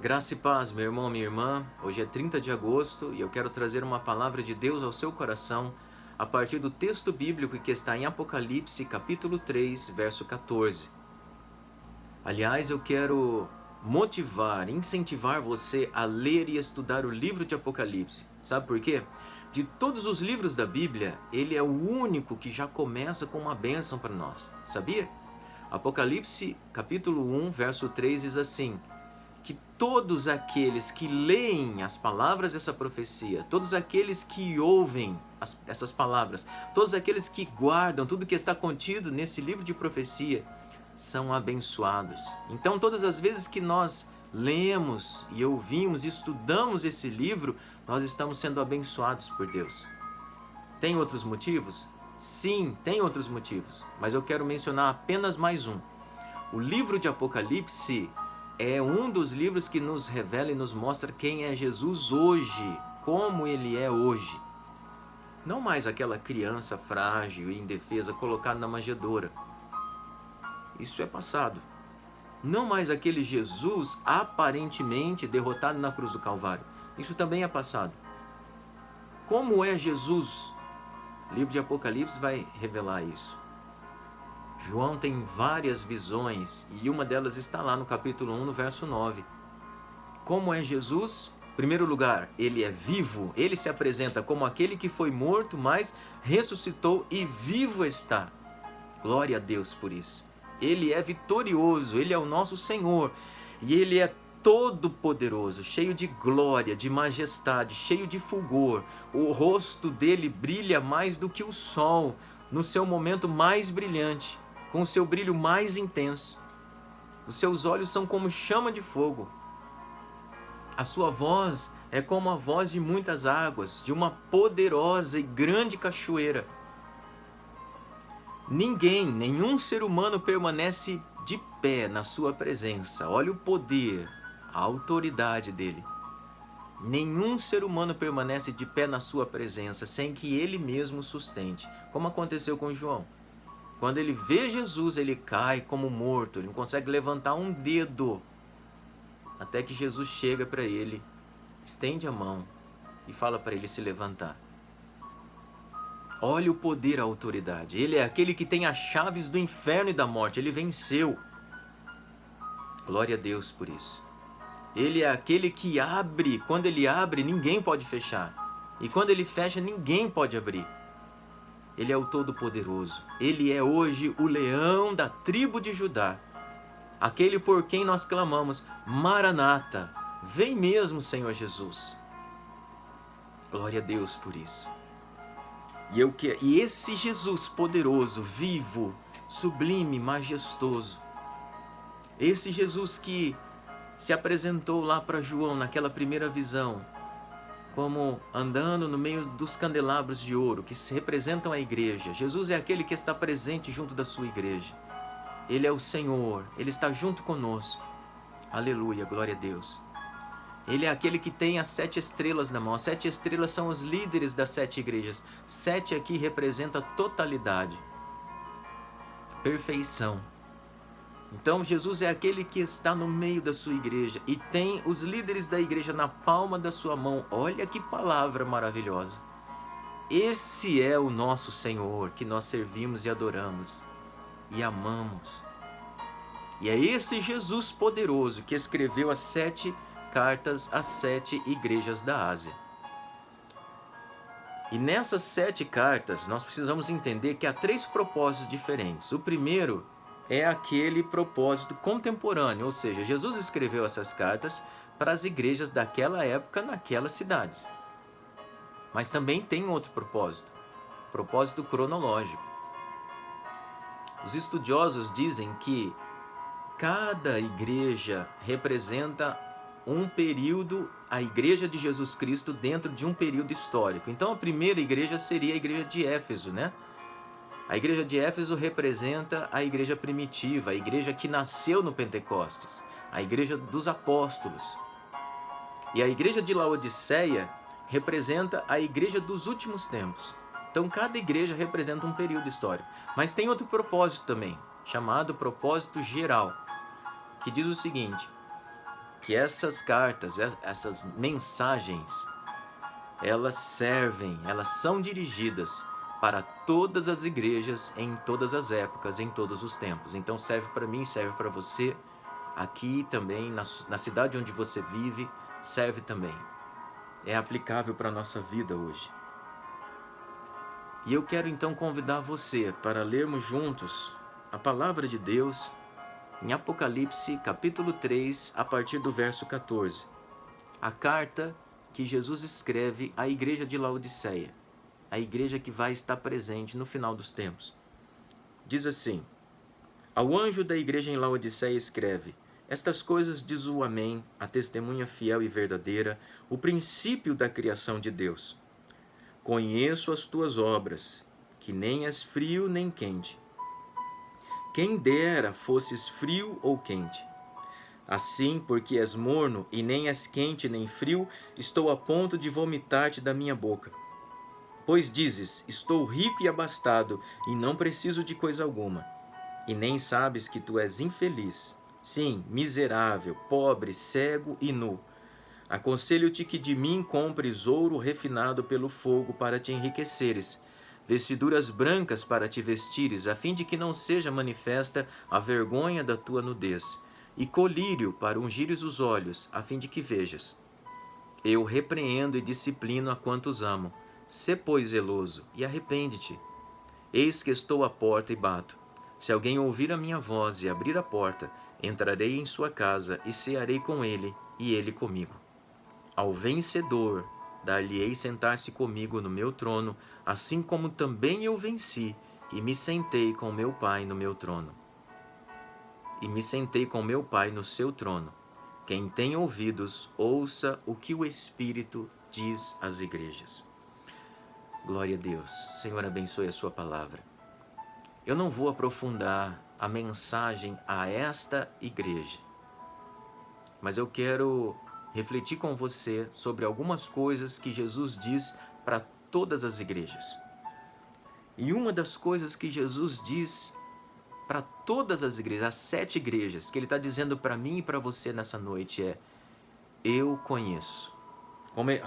Graça e paz, meu irmão, minha irmã. Hoje é 30 de agosto e eu quero trazer uma palavra de Deus ao seu coração a partir do texto bíblico que está em Apocalipse, capítulo 3, verso 14. Aliás, eu quero motivar, incentivar você a ler e estudar o livro de Apocalipse. Sabe por quê? De todos os livros da Bíblia, ele é o único que já começa com uma bênção para nós. Sabia? Apocalipse, capítulo 1, verso 3 diz assim: que todos aqueles que leem as palavras dessa profecia, todos aqueles que ouvem essas palavras, todos aqueles que guardam tudo que está contido nesse livro de profecia, são abençoados. Então, todas as vezes que nós lemos e ouvimos e estudamos esse livro, nós estamos sendo abençoados por Deus. Tem outros motivos? Sim, tem outros motivos, mas eu quero mencionar apenas mais um. O livro de Apocalipse é um dos livros que nos revela e nos mostra quem é Jesus hoje, como ele é hoje. Não mais aquela criança frágil e indefesa colocada na manjedoura. Isso é passado. Não mais aquele Jesus aparentemente derrotado na cruz do Calvário. Isso também é passado. Como é Jesus? O livro de Apocalipse vai revelar isso. João tem várias visões e uma delas está lá no capítulo 1, no verso 9. Como é Jesus? Em primeiro lugar, ele é vivo, ele se apresenta como aquele que foi morto, mas ressuscitou e vivo está. Glória a Deus por isso. Ele é vitorioso, ele é o nosso Senhor e ele é todo poderoso, cheio de glória, de majestade, cheio de fulgor. O rosto dele brilha mais do que o sol, no seu momento mais brilhante, com o seu brilho mais intenso. Os seus olhos são como chama de fogo. A sua voz é como a voz de muitas águas, de uma poderosa e grande cachoeira. Nenhum ser humano permanece de pé na sua presença. Olha o poder, a autoridade dele. Nenhum ser humano permanece de pé na sua presença sem que ele mesmo sustente, como aconteceu com João. Quando ele vê Jesus, ele cai como morto, ele não consegue levantar um dedo, até que Jesus chega para ele, estende a mão e fala para ele se levantar. Olha o poder, a autoridade. Ele é aquele que tem as chaves do inferno e da morte, ele venceu. Glória a Deus por isso. Ele é aquele que abre, quando ele abre, ninguém pode fechar. E quando ele fecha, ninguém pode abrir. Ele é o Todo-Poderoso. Ele é hoje o leão da tribo de Judá. Aquele por quem nós clamamos, Maranata, vem mesmo, Senhor Jesus. Glória a Deus por isso. E esse Jesus poderoso, vivo, sublime, majestoso, esse Jesus que se apresentou lá para João naquela primeira visão, como andando no meio dos candelabros de ouro que representam a igreja. Jesus é aquele que está presente junto da sua igreja. Ele é o Senhor, ele está junto conosco. Aleluia, glória a Deus. Ele é aquele que tem as 7 estrelas na mão. As 7 estrelas são os líderes das 7 igrejas. 7 aqui representa totalidade, perfeição. Então Jesus é aquele que está no meio da sua igreja e tem os líderes da igreja na palma da sua mão. Olha que palavra maravilhosa. Esse é o nosso Senhor que nós servimos e adoramos e amamos. E é esse Jesus poderoso que escreveu as 7 cartas às 7 igrejas da Ásia. E nessas 7 cartas nós precisamos entender que há 3 propósitos diferentes. O primeiro é aquele propósito contemporâneo, ou seja, Jesus escreveu essas cartas para as igrejas daquela época, naquelas cidades. Mas também tem outro propósito cronológico. Os estudiosos dizem que cada igreja representa um período, a igreja de Jesus Cristo dentro de um período histórico. Então a primeira igreja seria a igreja de Éfeso, né? A igreja de Éfeso representa a igreja primitiva, a igreja que nasceu no Pentecostes, a igreja dos apóstolos. E a igreja de Laodiceia representa a igreja dos últimos tempos. Então cada igreja representa um período histórico. Mas tem outro propósito também, chamado propósito geral, que diz o seguinte: que essas cartas, essas mensagens, elas servem, elas são dirigidas para todas as igrejas, em todas as épocas, em todos os tempos. Então serve para mim, serve para você, aqui também, na cidade onde você vive, serve também. É aplicável para a nossa vida hoje. E eu quero então convidar você para lermos juntos a palavra de Deus em Apocalipse capítulo 3, a partir do verso 14. A carta que Jesus escreve à igreja de Laodiceia, a igreja que vai estar presente no final dos tempos. Diz assim: ao anjo da igreja em Laodiceia escreve: estas coisas diz o Amém, a testemunha fiel e verdadeira, o princípio da criação de Deus. Conheço as tuas obras, que nem és frio nem quente. Quem dera fosses frio ou quente. Assim, porque és morno e nem és quente nem frio, estou a ponto de vomitar-te da minha boca. Pois dizes: estou rico e abastado, e não preciso de coisa alguma. E nem sabes que tu és infeliz, sim, miserável, pobre, cego e nu. Aconselho-te que de mim compres ouro refinado pelo fogo para te enriqueceres, vestiduras brancas para te vestires, a fim de que não seja manifesta a vergonha da tua nudez, e colírio para ungires os olhos, a fim de que vejas. Eu repreendo e disciplino a quantos amo. Sê, pois, zeloso, e arrepende-te. Eis que estou à porta e bato. Se alguém ouvir a minha voz e abrir a porta, entrarei em sua casa e cearei com ele, e ele comigo. Ao vencedor, dar-lhe-ei sentar-se comigo no meu trono, assim como também eu venci, e me sentei com meu Pai no meu trono. E me sentei com meu Pai no seu trono. Quem tem ouvidos, ouça o que o Espírito diz às igrejas. Glória a Deus. Senhor, abençoe a sua palavra. Eu não vou aprofundar a mensagem a esta igreja, mas eu quero refletir com você sobre algumas coisas que Jesus diz para todas as igrejas. E uma das coisas que Jesus diz para todas as igrejas, as 7 igrejas, que ele está dizendo para mim e para você nessa noite é: eu conheço.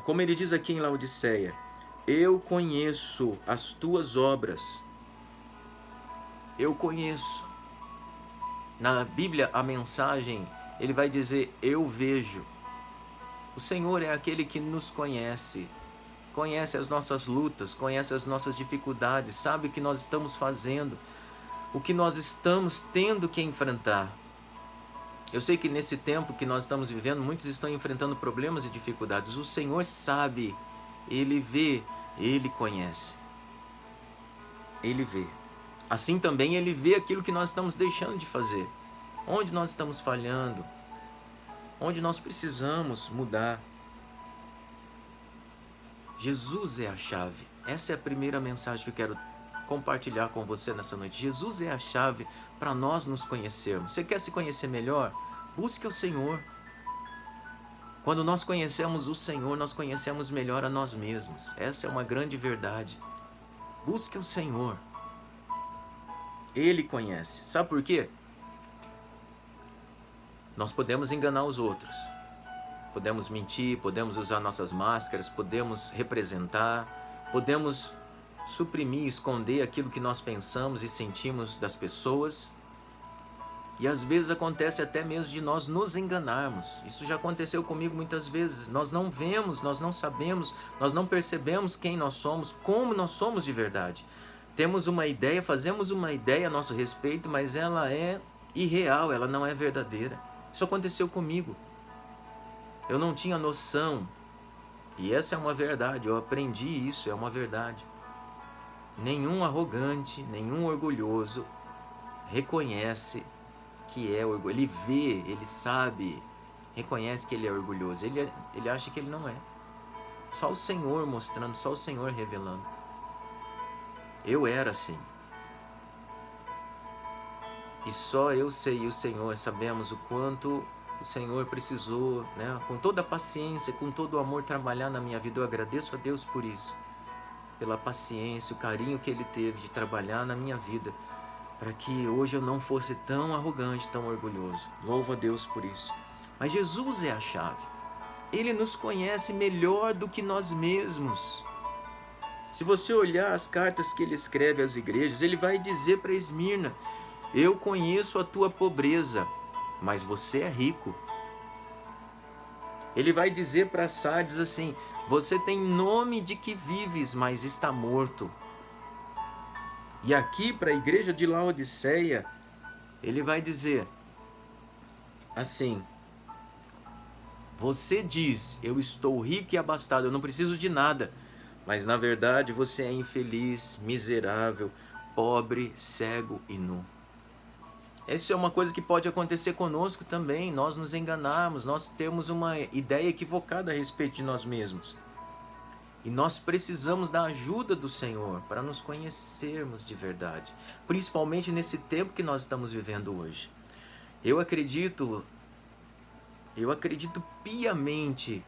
Como ele diz aqui em Laodiceia: eu conheço as tuas obras. Eu conheço. Na Bíblia, a mensagem, ele vai dizer: eu vejo. O Senhor é aquele que nos conhece, conhece as nossas lutas, conhece as nossas dificuldades, sabe o que nós estamos fazendo, o que nós estamos tendo que enfrentar. Eu sei que nesse tempo que nós estamos vivendo, muitos estão enfrentando problemas e dificuldades. O Senhor sabe, Ele vê, Ele conhece. Ele vê. Assim também Ele vê aquilo que nós estamos deixando de fazer. Onde nós estamos falhando. Onde nós precisamos mudar. Jesus é a chave. Essa é a primeira mensagem que eu quero compartilhar com você nessa noite. Jesus é a chave para nós nos conhecermos. Você quer se conhecer melhor? Busque o Senhor. Quando nós conhecemos o Senhor, nós conhecemos melhor a nós mesmos. Essa é uma grande verdade. Busque o Senhor. Ele conhece. Sabe por quê? Nós podemos enganar os outros. Podemos mentir, podemos usar nossas máscaras, podemos representar, podemos suprimir, esconder aquilo que nós pensamos e sentimos das pessoas. E às vezes acontece até mesmo de nós nos enganarmos. Isso já aconteceu comigo muitas vezes. Nós não vemos, nós não sabemos, nós não percebemos quem nós somos, como nós somos de verdade. Temos uma ideia, fazemos uma ideia a nosso respeito, mas ela é irreal, ela não é verdadeira. Isso aconteceu comigo. Eu não tinha noção. E essa é uma verdade, eu aprendi isso, é uma verdade. Nenhum arrogante, nenhum orgulhoso reconhece que é orgulhoso. Ele vê, ele sabe, reconhece que ele é orgulhoso. Ele acha que ele não é. Só o Senhor mostrando, só o Senhor revelando. Eu era assim. E só eu sei e o Senhor sabemos o quanto o Senhor precisou, né, com toda a paciência, com todo o amor, trabalhar na minha vida. Eu agradeço a Deus por isso. Pela paciência, o carinho que Ele teve de trabalhar na minha vida, para que hoje eu não fosse tão arrogante, tão orgulhoso. Louvo a Deus por isso. Mas Jesus é a chave. Ele nos conhece melhor do que nós mesmos. Se você olhar as cartas que ele escreve às igrejas, ele vai dizer para Esmirna: eu conheço a tua pobreza, mas você é rico. Ele vai dizer para Sardes assim: você tem nome de que vives, mas está morto. E aqui para a igreja de Laodiceia, ele vai dizer assim: você diz, eu estou rico e abastado, eu não preciso de nada, mas na verdade você é infeliz, miserável, pobre, cego e nu. Essa é uma coisa que pode acontecer conosco também, nós nos enganarmos, nós temos uma ideia equivocada a respeito de nós mesmos. E nós precisamos da ajuda do Senhor para nos conhecermos de verdade, principalmente nesse tempo que nós estamos vivendo hoje. Eu acredito piamente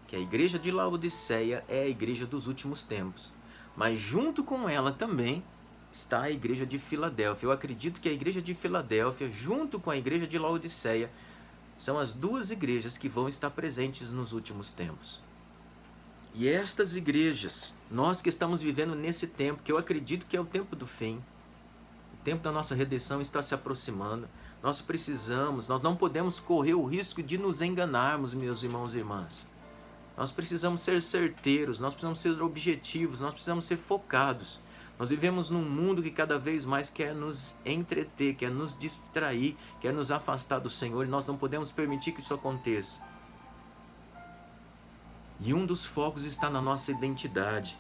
que a igreja de Laodiceia é a igreja dos últimos tempos, mas junto com ela também está a igreja de Filadélfia. Eu acredito que a igreja de Filadélfia, junto com a igreja de Laodiceia, são as duas igrejas que vão estar presentes nos últimos tempos. E estas igrejas, nós que estamos vivendo nesse tempo, que eu acredito que é o tempo do fim, o tempo da nossa redenção está se aproximando, nós não podemos correr o risco de nos enganarmos, meus irmãos e irmãs. Nós precisamos ser certeiros, nós precisamos ser objetivos, nós precisamos ser focados. Nós vivemos num mundo que cada vez mais quer nos entreter, quer nos distrair, quer nos afastar do Senhor, e nós não podemos permitir que isso aconteça. E um dos focos está na nossa identidade.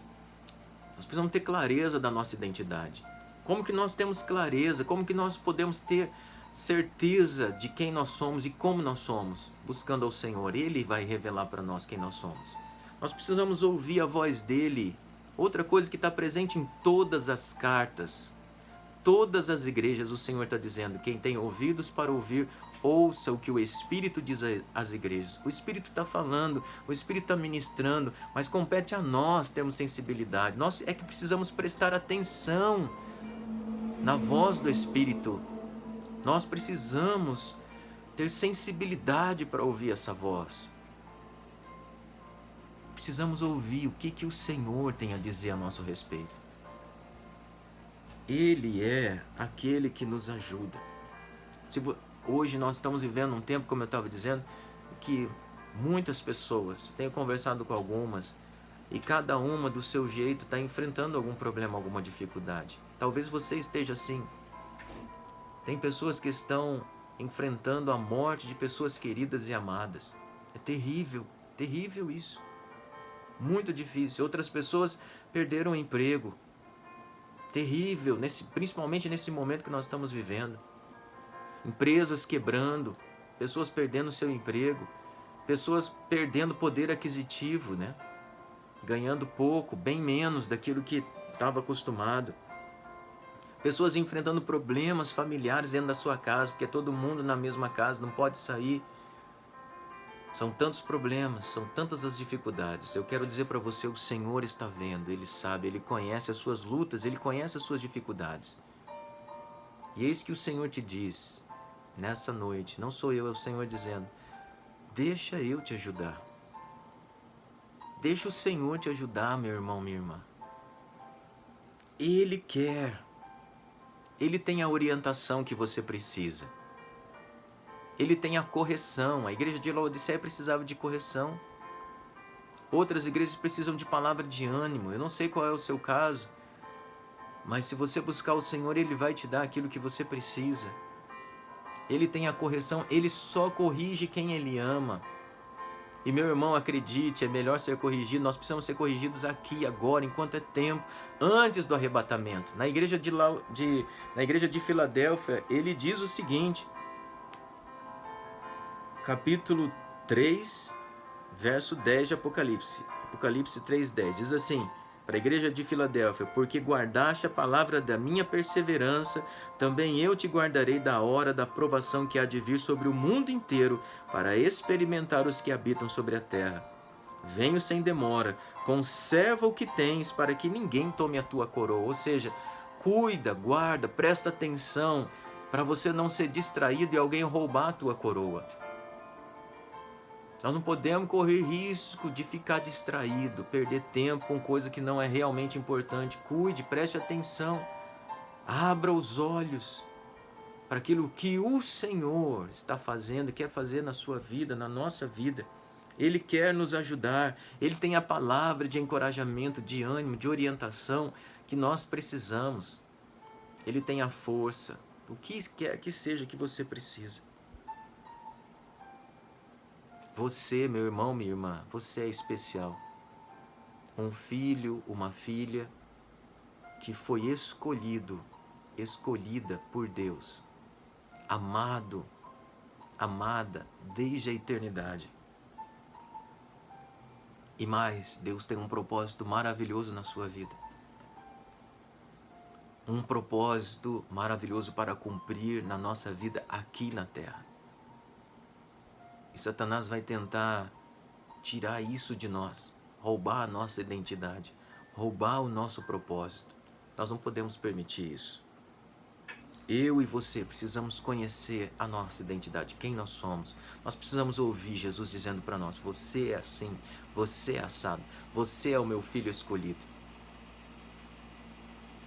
Nós precisamos ter clareza da nossa identidade. Como que nós temos clareza? Como que nós podemos ter certeza de quem nós somos e como nós somos? Buscando ao Senhor. Ele vai revelar para nós quem nós somos. Nós precisamos ouvir a voz dele. Outra coisa que está presente em todas as cartas, todas as igrejas, o Senhor está dizendo: quem tem ouvidos para ouvir, ouça o que o Espírito diz às igrejas. O Espírito está falando, o Espírito está ministrando, mas compete a nós termos sensibilidade. Nós é que precisamos prestar atenção na voz do Espírito. Nós precisamos ter sensibilidade para ouvir essa voz. Precisamos ouvir o que o Senhor tem a dizer a nosso respeito. Ele é aquele que nos ajuda. Hoje nós estamos vivendo um tempo, como eu estava dizendo, que muitas pessoas, tenho conversado com algumas, e cada uma do seu jeito está enfrentando algum problema, alguma dificuldade. Talvez você esteja assim. Tem pessoas que estão enfrentando a morte de pessoas queridas e amadas. É terrível, terrível isso. Muito difícil. Outras pessoas perderam o emprego. Terrível, principalmente nesse momento que nós estamos vivendo. Empresas quebrando, pessoas perdendo seu emprego, pessoas perdendo poder aquisitivo, né? Ganhando pouco, bem menos daquilo que estava acostumado. Pessoas enfrentando problemas familiares dentro da sua casa, porque é todo mundo na mesma casa, não pode sair. São tantos problemas, são tantas as dificuldades. Eu quero dizer para você, o Senhor está vendo, Ele sabe, Ele conhece as suas lutas, Ele conhece as suas dificuldades. E eis que o Senhor te diz, nessa noite, não sou eu, é o Senhor dizendo: deixa eu te ajudar. Deixa o Senhor te ajudar, meu irmão, minha irmã. Ele quer. Ele tem a orientação que você precisa. Ele tem a correção. A igreja de Laodiceia precisava de correção. Outras igrejas precisam de palavra de ânimo. Eu não sei qual é o seu caso, mas se você buscar o Senhor, Ele vai te dar aquilo que você precisa. Ele tem a correção. Ele só corrige quem Ele ama. E meu irmão, acredite, é melhor ser corrigido. Nós precisamos ser corrigidos aqui, agora, enquanto é tempo, antes do arrebatamento. Na igreja de Filadélfia, ele diz o seguinte, capítulo 3, verso 10 de Apocalipse. Apocalipse 3:10 diz assim, para a igreja de Filadélfia: porque guardaste a palavra da minha perseverança, também eu te guardarei da hora da provação que há de vir sobre o mundo inteiro, para experimentar os que habitam sobre a terra. Venho sem demora, conserva o que tens, para que ninguém tome a tua coroa. Ou seja, cuida, guarda, presta atenção, para você não ser distraído e alguém roubar a tua coroa. Nós não podemos correr risco de ficar distraído, perder tempo com coisa que não é realmente importante. Cuide, preste atenção, abra os olhos para aquilo que o Senhor está fazendo, quer fazer na sua vida, na nossa vida. Ele quer nos ajudar, Ele tem a palavra de encorajamento, de ânimo, de orientação que nós precisamos. Ele tem a força, o que quer que seja que você precisa. Você, meu irmão, minha irmã, você é especial. Um filho, uma filha que foi escolhida por Deus. Amado, amada desde a eternidade. E mais, Deus tem um propósito maravilhoso na sua vida. Um propósito maravilhoso para cumprir na nossa vida aqui na terra. E Satanás vai tentar tirar isso de nós, roubar a nossa identidade, roubar o nosso propósito. Nós não podemos permitir isso. Eu e você precisamos conhecer a nossa identidade, quem nós somos. Nós precisamos ouvir Jesus dizendo para nós: você é assim, você é assado, você é o meu filho escolhido.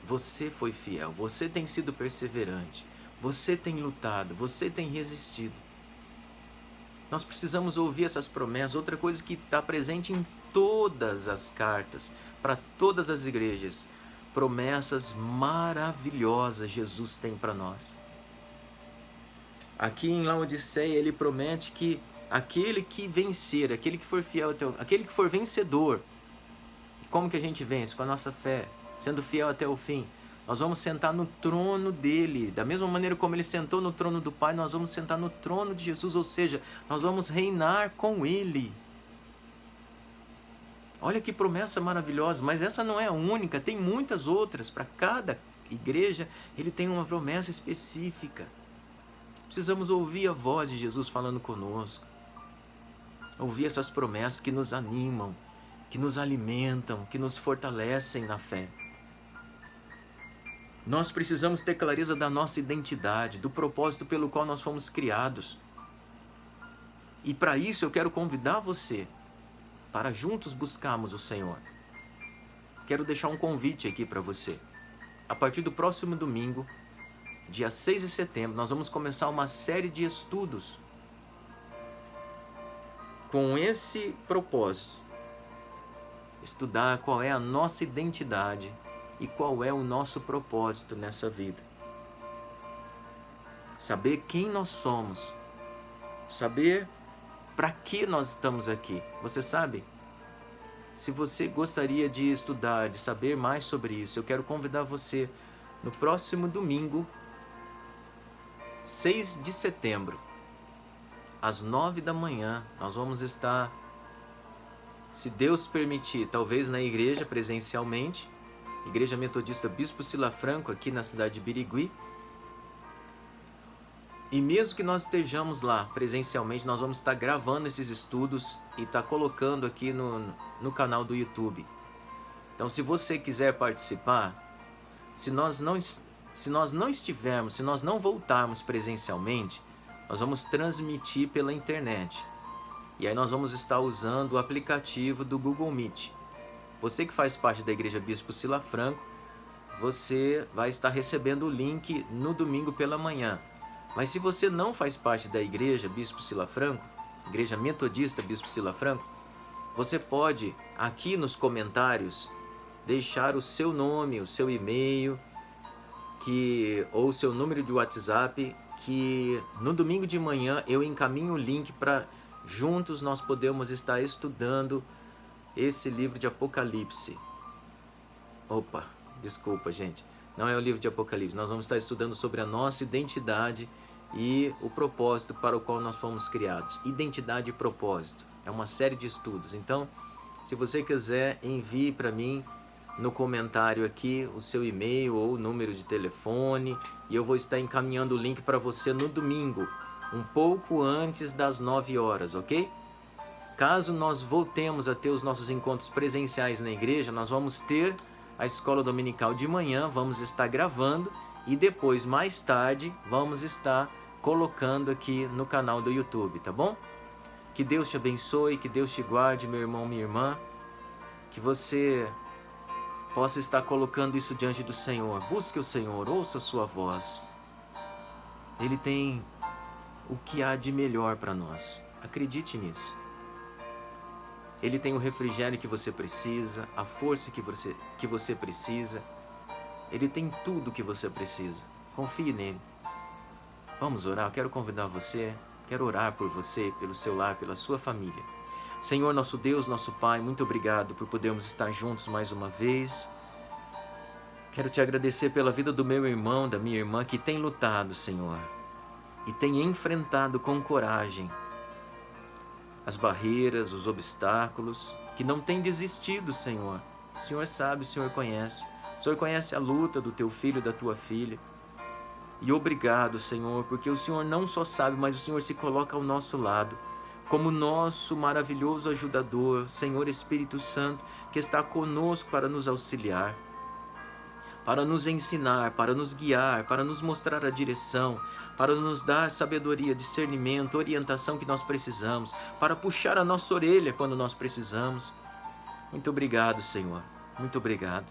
Você foi fiel, você tem sido perseverante, você tem lutado, você tem resistido. Nós precisamos ouvir essas promessas. Outra coisa que está presente em todas as cartas, para todas as igrejas, promessas maravilhosas Jesus tem para nós. Aqui em Laodiceia ele promete que aquele que vencer, aquele que for fiel até aquele que for vencedor. Como que a gente vence? Com a nossa fé, sendo fiel até o fim. Nós vamos sentar no trono dele, da mesma maneira como ele sentou no trono do Pai, nós vamos sentar no trono de Jesus, ou seja, nós vamos reinar com ele. Olha que promessa maravilhosa, mas essa não é a única, tem muitas outras. Para cada igreja, ele tem uma promessa específica. Precisamos ouvir a voz de Jesus falando conosco. Ouvir essas promessas que nos animam, que nos alimentam, que nos fortalecem na fé. Nós precisamos ter clareza da nossa identidade, do propósito pelo qual nós fomos criados. E para isso eu quero convidar você para juntos buscarmos o Senhor. Quero deixar um convite aqui para você. A partir do próximo domingo, dia 6 de setembro, nós vamos começar uma série de estudos com esse propósito. Estudar qual é a nossa identidade e qual é o nosso propósito nessa vida. Saber quem nós somos. Saber para que nós estamos aqui. Você sabe? Se você gostaria de estudar, de saber mais sobre isso, eu quero convidar você no próximo domingo, 6 de setembro, às 9 da manhã, nós vamos estar, se Deus permitir, talvez na igreja presencialmente, Igreja Metodista Bispo Sila Franco, aqui na cidade de Birigui. E mesmo que nós estejamos lá presencialmente, nós vamos estar gravando esses estudos e estar colocando aqui no canal do YouTube. Então, se você quiser participar, se nós não estivermos, se nós não voltarmos presencialmente, nós vamos transmitir pela internet. E aí nós vamos estar usando o aplicativo do Google Meet. Você que faz parte da Igreja Bispo Sila Franco, você vai estar recebendo o link no domingo pela manhã. Mas se você não faz parte da Igreja Bispo Sila Franco, Igreja Metodista Bispo Sila Franco, você pode, aqui nos comentários, deixar o seu nome, o seu e-mail, ou o seu número de WhatsApp, que no domingo de manhã eu encaminho o link para juntos nós podermos estar estudando esse livro de Apocalipse. Opa, desculpa, gente. Não é o livro de Apocalipse. Nós vamos estar estudando sobre a nossa identidade e o propósito para o qual nós fomos criados. Identidade e propósito. É uma série de estudos. Então, se você quiser, envie para mim no comentário aqui o seu e-mail ou o número de telefone e eu vou estar encaminhando o link para você no domingo, um pouco antes das 9 horas, ok? Caso nós voltemos a ter os nossos encontros presenciais na igreja, nós vamos ter a escola dominical de manhã, vamos estar gravando e depois, mais tarde, vamos estar colocando aqui no canal do YouTube, tá bom? Que Deus te abençoe, que Deus te guarde, meu irmão, minha irmã. Que você possa estar colocando isso diante do Senhor. Busque o Senhor, ouça a sua voz. Ele tem o que há de melhor para nós. Acredite nisso. Ele tem o refrigério que você precisa, a força que você precisa. Ele tem tudo o que você precisa. Confie nele. Vamos orar? Eu quero convidar você, quero orar por você, pelo seu lar, pela sua família. Senhor, nosso Deus, nosso Pai, muito obrigado por podermos estar juntos mais uma vez. Quero te agradecer pela vida do meu irmão, da minha irmã, que tem lutado, Senhor, e tem enfrentado com coragem as barreiras, os obstáculos, que não tem desistido, Senhor. O Senhor sabe, o Senhor conhece. O Senhor conhece a luta do teu filho e da tua filha. E obrigado, Senhor, porque o Senhor não só sabe, mas o Senhor se coloca ao nosso lado, como nosso maravilhoso ajudador, Senhor Espírito Santo, que está conosco para nos auxiliar, para nos ensinar, para nos guiar, para nos mostrar a direção, para nos dar sabedoria, discernimento, orientação que nós precisamos, para puxar a nossa orelha quando nós precisamos. Muito obrigado, Senhor. Muito obrigado.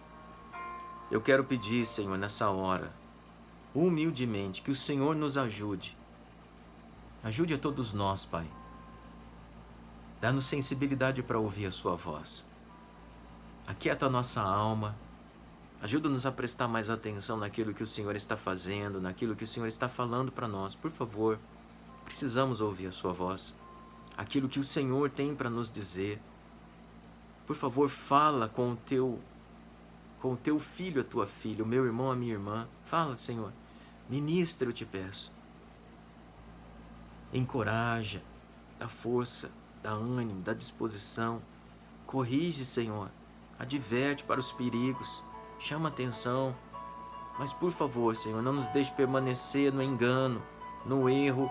Eu quero pedir, Senhor, nessa hora, humildemente, que o Senhor nos ajude. Ajude a todos nós, Pai. Dá-nos sensibilidade para ouvir a sua voz. Aquieta a nossa alma. Ajuda-nos a prestar mais atenção naquilo que o Senhor está fazendo, naquilo que o Senhor está falando para nós. Por favor, precisamos ouvir a sua voz. Aquilo que o Senhor tem para nos dizer. Por favor, fala com o teu filho, a tua filha, o meu irmão, a minha irmã. Fala, Senhor. Ministra, eu te peço. Encoraja, dá força, dá ânimo, dá disposição. Corrige, Senhor. Adverte para os perigos. Chama atenção. Mas, por favor, Senhor, não nos deixe permanecer no engano, no erro.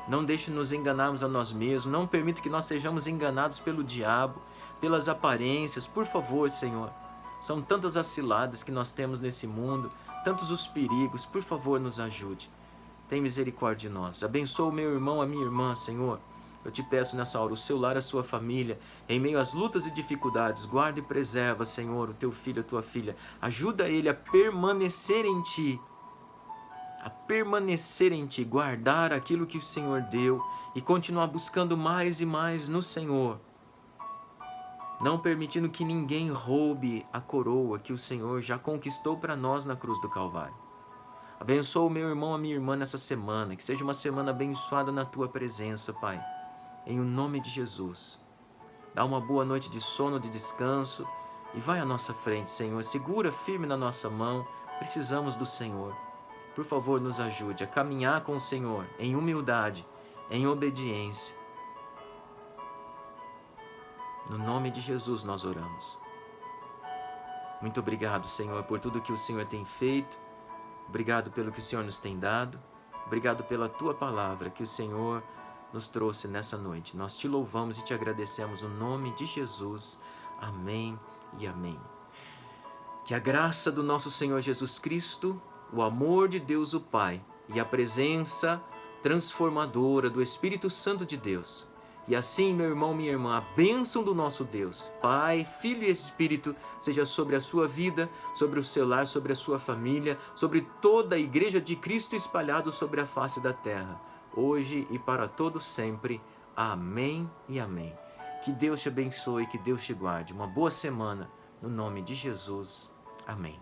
Não deixe nos enganarmos a nós mesmos. Não permita que nós sejamos enganados pelo diabo, pelas aparências. Por favor, Senhor. São tantas as ciladas que nós temos nesse mundo, tantos os perigos. Por favor, nos ajude. Tem misericórdia de nós. Abençoa o meu irmão, a minha irmã, Senhor. Eu te peço nessa hora, o seu lar, a sua família, em meio às lutas e dificuldades, guarda e preserva, Senhor, o teu filho, a tua filha. Ajuda ele a permanecer em ti. A permanecer em ti, guardar aquilo que o Senhor deu e continuar buscando mais e mais no Senhor. Não permitindo que ninguém roube a coroa que o Senhor já conquistou para nós na cruz do Calvário. Abençoa o meu irmão, a minha irmã nessa semana, que seja uma semana abençoada na tua presença, Pai. Em o nome de Jesus. Dá uma boa noite de sono, de descanso e vai à nossa frente, Senhor. Segura firme na nossa mão. Precisamos do Senhor. Por favor, nos ajude a caminhar com o Senhor em humildade, em obediência. No nome de Jesus nós oramos. Muito obrigado, Senhor, por tudo que o Senhor tem feito. Obrigado pelo que o Senhor nos tem dado. Obrigado pela tua palavra que o Senhor nos trouxe nessa noite. Nós te louvamos e te agradecemos no nome de Jesus. Amém e amém. Que a graça do nosso Senhor Jesus Cristo, o amor de Deus o Pai e a presença transformadora do Espírito Santo de Deus. E assim, meu irmão, minha irmã, a bênção do nosso Deus, Pai, Filho e Espírito, seja sobre a sua vida, sobre o seu lar, sobre a sua família, sobre toda a Igreja de Cristo espalhada sobre a face da terra, hoje e para todos sempre. Amém e amém. Que Deus te abençoe, que Deus te guarde. Uma boa semana, no nome de Jesus. Amém.